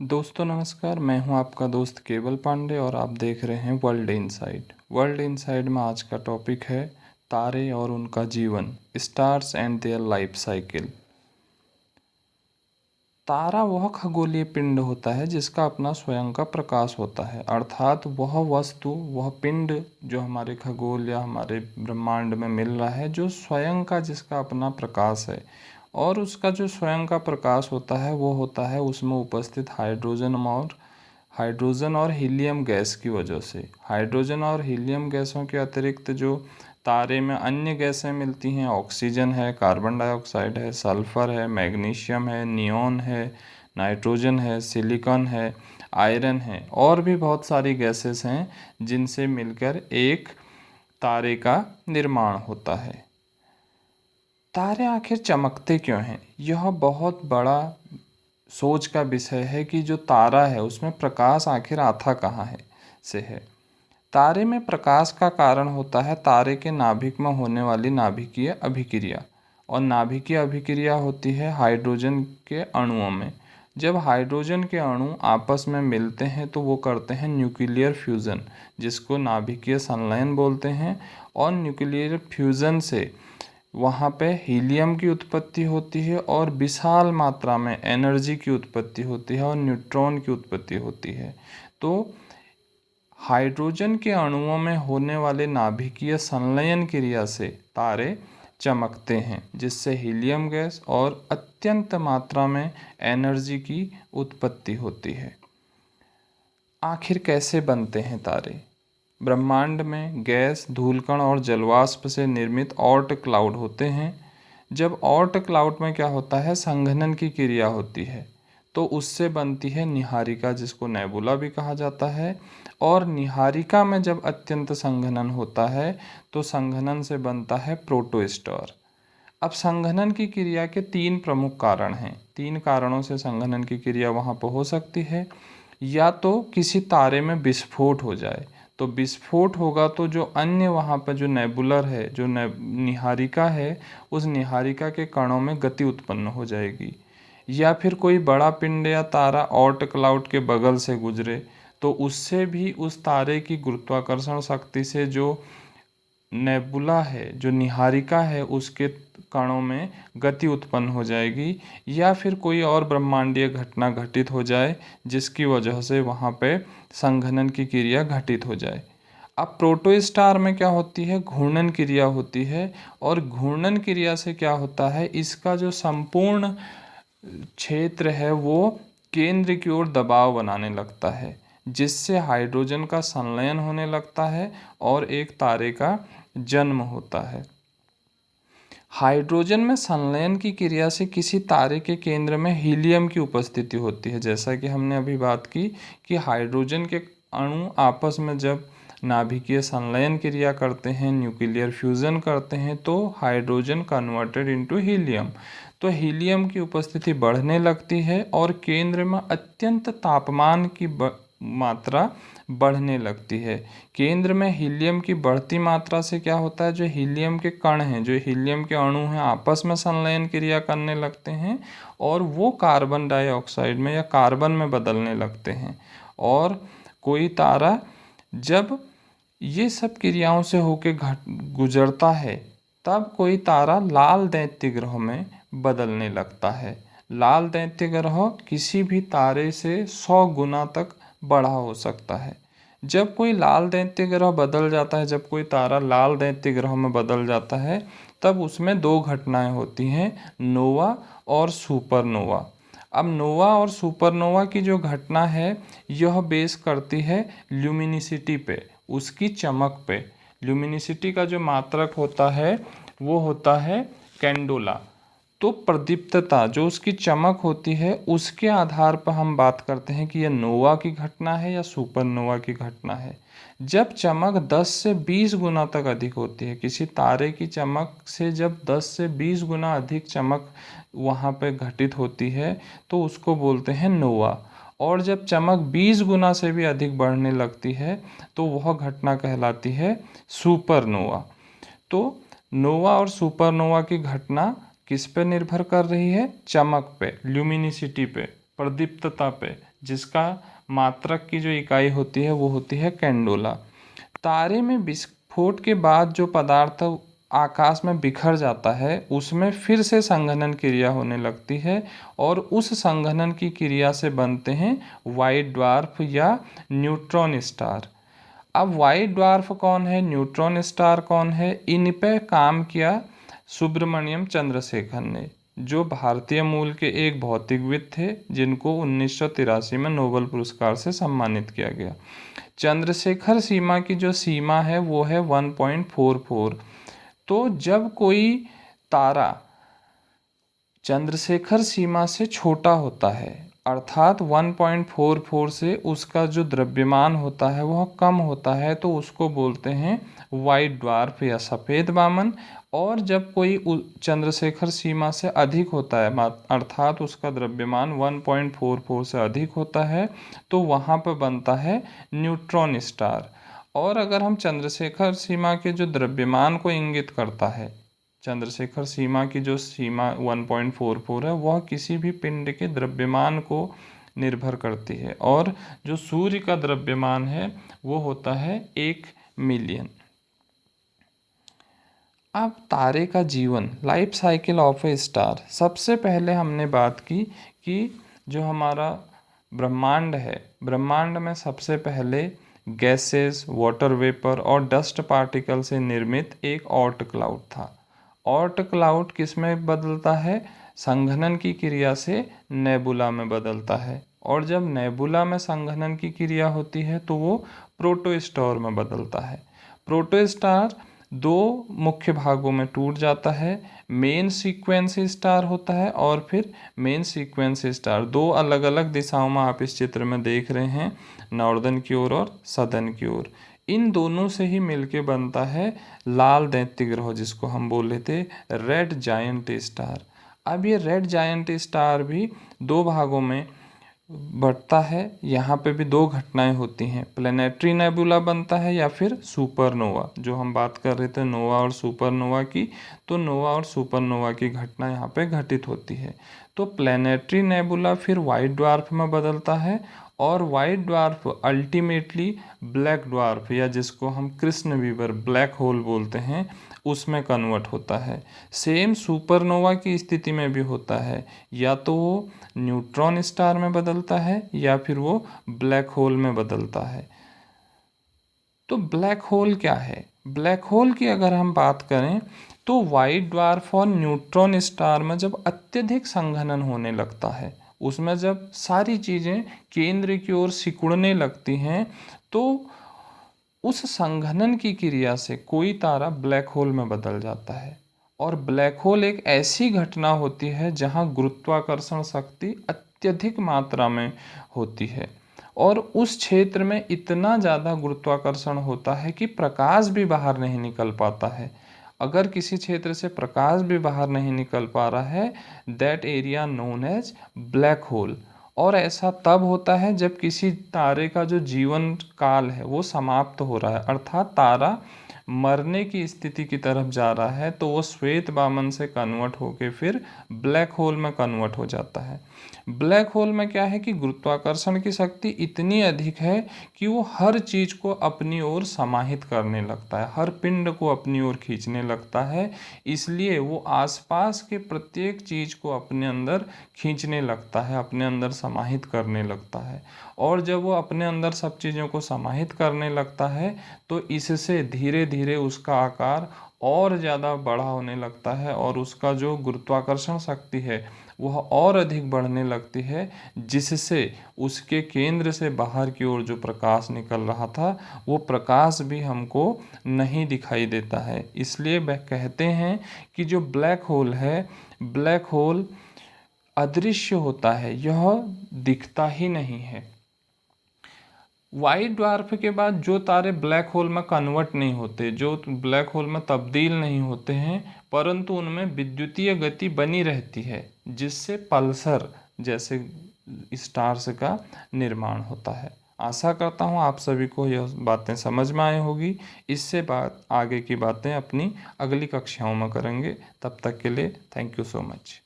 दोस्तों नमस्कार, मैं हूं आपका दोस्त केवल पांडे और आप देख रहे हैं वर्ल्ड इनसाइड। वर्ल्ड इनसाइड में आज का टॉपिक है तारे और उनका जीवन, stars and their life cycle. तारा वह खगोलीय पिंड होता है जिसका अपना स्वयं का प्रकाश होता है, अर्थात वह वस्तु, वह पिंड जो हमारे खगोल या हमारे ब्रह्मांड में मिल रहा है, जो स्वयं का जिसका अपना प्रकाश है। और उसका जो स्वयं का प्रकाश होता है वो होता है उसमें उपस्थित हाइड्रोजन और हीलियम गैस की वजह से। हाइड्रोजन और हीलियम गैसों के अतिरिक्त जो तारे में अन्य गैसें मिलती हैं, ऑक्सीजन है, कार्बन डाइऑक्साइड है, सल्फर है, मैग्नीशियम है, नियॉन है, नाइट्रोजन है, सिलिकॉन है, आयरन है और भी बहुत सारी गैसेस हैं जिनसे मिलकर एक तारे का निर्माण होता है। तारे आखिर चमकते क्यों हैं? यह बहुत बड़ा सोच का विषय है कि जो तारा है उसमें प्रकाश आखिर आता कहाँ है। तारे में प्रकाश का कारण होता है तारे के नाभिक में होने वाली नाभिकीय अभिक्रिया। और नाभिकीय अभिक्रिया होती है हाइड्रोजन के अणुओं में। जब हाइड्रोजन के अणु आपस में मिलते हैं तो वो करते हैं न्यूक्लियर फ्यूज़न, जिसको नाभिकीय संलयन बोलते हैं। और न्यूक्लियर फ्यूज़न से वहाँ पे हीलियम की उत्पत्ति होती है और विशाल मात्रा में एनर्जी की उत्पत्ति होती है और न्यूट्रॉन की उत्पत्ति होती है। तो हाइड्रोजन के अणुओं में होने वाले नाभिकीय संलयन क्रिया से तारे चमकते हैं, जिससे हीलियम गैस और अत्यंत मात्रा में एनर्जी की उत्पत्ति होती है। आखिर कैसे बनते हैं तारे? ब्रह्मांड में गैस, धूलकण और जलवाष्प से निर्मित ऑर्ट क्लाउड होते हैं। जब ऑर्ट क्लाउड में क्या होता है, संघनन की क्रिया होती है, तो उससे बनती है निहारिका, जिसको नेबुला भी कहा जाता है। और निहारिका में जब अत्यंत संघनन होता है तो संघनन से बनता है प्रोटोस्टार। अब संघनन की क्रिया के तीन प्रमुख कारण हैं। तीन कारणों से संघनन की क्रिया वहाँ पर हो सकती है। या तो किसी तारे में विस्फोट हो जाए, तो विस्फोट होगा तो जो अन्य वहाँ पर जो नेबुलर है, जो निहारिका है, उस निहारिका के कणों में गति उत्पन्न हो जाएगी। या फिर कोई बड़ा पिंड या तारा ऑर्ट क्लाउड के बगल से गुजरे तो उससे भी उस तारे की गुरुत्वाकर्षण शक्ति से जो नेबुला है, जो निहारिका है, उसके कणों में गति उत्पन्न हो जाएगी। या फिर कोई और ब्रह्मांडीय घटना घटित हो जाए जिसकी वजह से वहाँ पे संघनन की क्रिया घटित हो जाए। अब प्रोटोस्टार में क्या होती है, घूर्णन क्रिया होती है। और घूर्णन क्रिया से क्या होता है, इसका जो संपूर्ण क्षेत्र है वो केंद्र की ओर दबाव बनाने लगता है, जिससे हाइड्रोजन का संलयन होने लगता है और एक तारे का जन्म होता है। हाइड्रोजन में संलयन की क्रिया से किसी तारे के केंद्र में हीलियम की उपस्थिति होती है। जैसा कि हमने अभी बात की कि हाइड्रोजन के अणु आपस में जब नाभिकीय संलयन क्रिया करते हैं, न्यूक्लियर फ्यूजन करते हैं, तो हाइड्रोजन कन्वर्टेड इनटू हीलियम। तो हीलियम की उपस्थिति बढ़ने लगती है और केंद्र में अत्यंत तापमान की मात्रा बढ़ने लगती है। केंद्र में हीलियम की बढ़ती मात्रा से क्या होता है, जो हीलियम के कण हैं, जो हीलियम के अणु हैं, आपस में संलयन क्रिया करने लगते हैं और वो कार्बन डाइऑक्साइड में या कार्बन में बदलने लगते हैं। और कोई तारा जब ये सब क्रियाओं से होके गुजरता है, तब कोई तारा लाल दैत्य ग्रह में बदलने लगता है। लाल दैत्य ग्रह किसी भी तारे से 100 गुना तक बड़ा हो सकता है। जब कोई लाल दैत्य ग्रह बदल जाता है, जब कोई तारा लाल दैत्य ग्रह में बदल जाता है, तब उसमें दो घटनाएं होती हैं, नोवा और सुपरनोवा। अब नोवा और सुपरनोवा की जो घटना है, यह बेस करती है ल्यूमिनिसिटी पे, उसकी चमक पे। ल्यूमिनिसिटी का जो मात्रक होता है वो होता है कैंडोला। तो प्रदीप्तता, जो उसकी चमक होती है, उसके आधार पर हम बात करते हैं कि यह नोवा की घटना है या सुपरनोवा की घटना है। जब चमक 10 से 20 गुना तक अधिक होती है, किसी तारे की चमक से जब 10 से 20 गुना अधिक चमक वहाँ पे घटित होती है तो उसको बोलते हैं नोवा। और जब चमक 20 गुना से भी अधिक बढ़ने लगती है तो वह घटना कहलाती है सुपरनोवा। तो नोवा और सुपरनोवा की घटना किस पे निर्भर कर रही है? चमक पे, ल्यूमिनिसिटी पे, प्रदीप्तता पे, जिसका मात्रक की जो इकाई होती है वो होती है कैंडोला। तारे में विस्फोट के बाद जो पदार्थ आकाश में बिखर जाता है उसमें फिर से संघनन क्रिया होने लगती है और उस संघनन की क्रिया से बनते हैं वाइट ड्वार्फ या न्यूट्रॉन स्टार। अब वाइट ड्वार्फ कौन है, न्यूट्रॉन स्टार कौन है, इन पे काम किया सुब्रमण्यम चंद्रशेखर ने, जो भारतीय मूल के एक भौतिकविद थे जिनको 1983 में नोबेल पुरस्कार से सम्मानित किया गया। चंद्रशेखर सीमा की जो सीमा है वो है 1.44। तो जब कोई तारा चंद्रशेखर सीमा से छोटा होता है अर्थात 1.44 से उसका जो द्रव्यमान होता है वह कम होता है तो उसको बोलते हैं वाइट ड्वार्फ या सफ़ेद वामन। और जब कोई चंद्रशेखर सीमा से अधिक होता है अर्थात उसका द्रव्यमान 1.44 से अधिक होता है तो वहाँ पर बनता है न्यूट्रॉन स्टार। और अगर हम चंद्रशेखर सीमा के जो द्रव्यमान को इंगित करता है, चंद्रशेखर सीमा की जो सीमा 1.44 है वह किसी भी पिंड के द्रव्यमान को निर्भर करती है और जो सूर्य का द्रव्यमान है वो होता है 1 मिलियन। अब तारे का जीवन, life cycle of A star. सबसे पहले हमने बात की कि जो हमारा ब्रह्मांड है, ब्रह्मांड में सबसे पहले गैसेस, वाटर वेपर और डस्ट पार्टिकल से निर्मित एक ऑर्ट क्लाउड था। ऑर्ट क्लाउड किस में बदलता है, संघनन की क्रिया से नेबुला में बदलता है और जब नेबुला में संघनन की क्रिया होती है तो वो प्रोटोस्टार में बदलता है। प्रोटोस्टार दो मुख्य भागों में टूट जाता है, मेन सीक्वेंस स्टार होता है और फिर मेन सीक्वेंस स्टार। दो अलग अलग दिशाओं में आप इस चित्र में देख रहे हैं, नॉर्दर्न की ओर और सदर्न की ओर। इन दोनों से ही मिलके बनता है लाल दैत्य ग्रह जिसको हम बोले थे रेड जायंट स्टार। अब ये रेड जायंट स्टार भी दो भागों में बढ़ता है, यहाँ पे भी दो घटनाएं होती हैं, प्लेनेटरी नेबुला बनता है या फिर सुपरनोवा। जो हम बात कर रहे थे नोवा और सुपरनोवा की, तो नोवा और सुपरनोवा की घटना यहाँ पे घटित होती है। तो प्लेनेटरी नेबुला फिर वाइट ड्वार्फ में बदलता है और white dwarf ultimately black dwarf या जिसको हम कृष्ण वीवर ब्लैक होल बोलते हैं उसमें कन्वर्ट होता है। सेम सुपरनोवा की स्थिति में भी होता है, या तो वो न्यूट्रॉन स्टार में बदलता है या फिर वो ब्लैक होल में बदलता है। तो ब्लैक होल क्या है, ब्लैक होल की अगर हम बात करें तो वाइट ड्वार्फ और न्यूट्रॉन स्टार में जब अत्यधिक संघनन होने लगता है, उसमें जब सारी चीज़ें केंद्र की ओर सिकुड़ने लगती हैं तो उस संघनन की क्रिया से कोई तारा ब्लैक होल में बदल जाता है। और ब्लैक होल एक ऐसी घटना होती है जहां गुरुत्वाकर्षण शक्ति अत्यधिक मात्रा में होती है और उस क्षेत्र में इतना ज़्यादा गुरुत्वाकर्षण होता है कि प्रकाश भी बाहर नहीं निकल पाता है। अगर किसी क्षेत्र से प्रकाश भी बाहर नहीं निकल पा रहा है, that area known as black hole. और ऐसा तब होता है जब किसी तारे का जो जीवन काल है वो समाप्त हो रहा है, अर्थात तारा मरने की स्थिति की तरफ जा रहा है, तो वो श्वेत वामन से कन्वर्ट होके फिर ब्लैक होल में कन्वर्ट हो जाता है। ब्लैक होल में क्या है कि गुरुत्वाकर्षण की शक्ति इतनी अधिक है कि वो हर चीज़ को अपनी ओर समाहित करने लगता है, हर पिंड को अपनी ओर खींचने लगता है, इसलिए वो आसपास के प्रत्येक चीज़ को अपने अंदर खींचने लगता है, अपने अंदर समाहित करने लगता है। और जब वो अपने अंदर सब चीज़ों को समाहित करने लगता है तो इससे धीरे धीरे उसका आकार और ज़्यादा बड़ा होने लगता है और उसका जो गुरुत्वाकर्षण शक्ति है वह और अधिक बढ़ने लगती है, जिससे उसके केंद्र से बाहर की ओर जो प्रकाश निकल रहा था वो प्रकाश भी हमको नहीं दिखाई देता है। इसलिए वह कहते हैं कि जो ब्लैक होल है, ब्लैक होल अदृश्य होता है, यह दिखता ही नहीं है। वाइट ड्वार्फ के बाद जो तारे ब्लैक होल में कन्वर्ट नहीं होते, जो ब्लैक होल में तब्दील नहीं होते हैं, परंतु उनमें विद्युतीय गति बनी रहती है जिससे पल्सर जैसे स्टार्स का निर्माण होता है। आशा करता हूँ आप सभी को यह बातें समझ में आई होगी। इससे आगे की बातें अपनी अगली कक्षाओं में करेंगे। तब तक के लिए थैंक यू सो मच।